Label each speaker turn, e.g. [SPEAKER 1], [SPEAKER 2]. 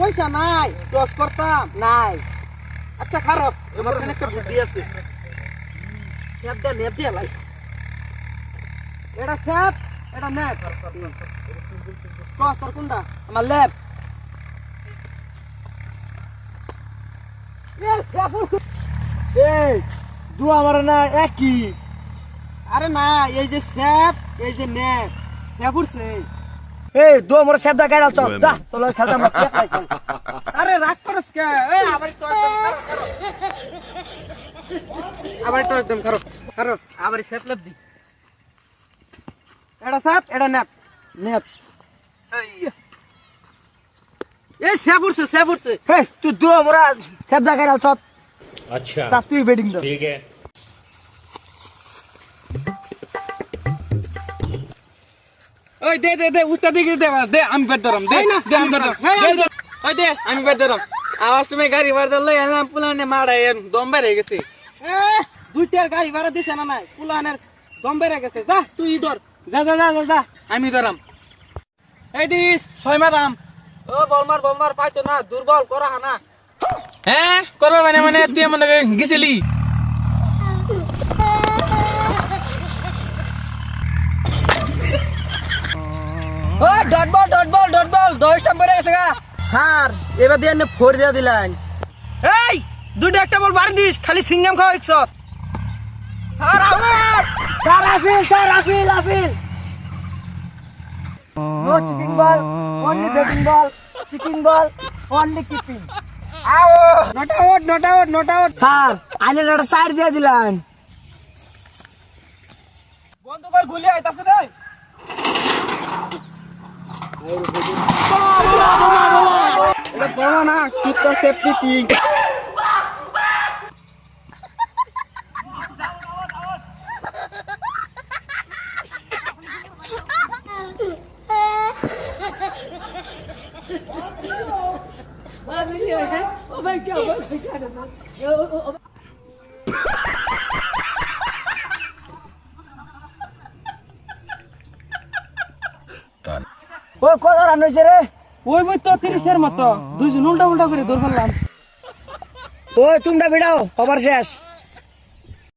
[SPEAKER 1] পয়সা নাই টস করতাম নাই। আচ্ছা খারাপ আমার কাছে একটা বুদ্ধি আছে। স্যাপ দে নেপ দিয়ে লাই। এটা স্যাপ এটা নেপ। তোর কোনটা? আমার ল্যাব। এ স্যাপ
[SPEAKER 2] এই দু আমার না একই।
[SPEAKER 1] আরে না এই যে স্যাপ এই যে নেপ স্যাপ উঠছে।
[SPEAKER 2] এই দু আমার সেদা গাইল চল যা তোর খেলতাম না।
[SPEAKER 1] আরে রাগ করস কে? এই আবার তো একদম খারাপ খারাপ আবার স্যাপ ল্যাব দি। এটা স্যাপ এটা নেপ
[SPEAKER 2] নেপ।
[SPEAKER 1] এই স্যাপ উঠছে।
[SPEAKER 2] এই তুই দু আমার সেদা গাইল চল।
[SPEAKER 3] अच्छा
[SPEAKER 2] তা তুই বেডিং দে।
[SPEAKER 3] ठीक है।
[SPEAKER 4] ওই দে উস্তাদ দিকে দে আমি বেদ ধরম দে দে আমি ধরম ওই দে আমি বেদ ধরম আওয়াজ তুমি গাড়ি ভাড়া ধরলে এলাম পুলানে মারা দম বেড়ে গেছে।
[SPEAKER 1] দুইটার গাড়ি ভাড়া দিছে না নাই পুলানের দম বেড়ে গেছে। যা তুই ধর।
[SPEAKER 4] যা আমি ধরাম। এই দিস ছয় মারাম।
[SPEAKER 1] ও বলমার পাইতো না দুর্বল করা হানা।
[SPEAKER 4] হ্যাঁ করবে মানে তুই মনে গেছিলি।
[SPEAKER 1] ও ডট বল 10টা পড়ে গেছে গা। স্যার এবার দিয়ে নে ফোর দিয়ে দিলেন। এই দুইটা একটা বল বাড়ি দিস খালি সিঙ্গাম খাওয়া একশত। স্যার আমার
[SPEAKER 2] স্যার আফিল no checking ball only batting ball checking ball only keeping.
[SPEAKER 1] Not out
[SPEAKER 2] sir আইনে একটা সাইড দিয়ে দিলেন।
[SPEAKER 1] বন্ধ কর গুলি আইতাছে রে। এটা বড় না কিপটা সেফটি পিং।
[SPEAKER 2] ও কত রান হয়েছে রে?
[SPEAKER 1] ওই বই তো 30-এর মতো দুইজন উল্টা করে দৌড় ফেললাম।
[SPEAKER 2] ও তোমরা ভিড়াও খবর শেষ।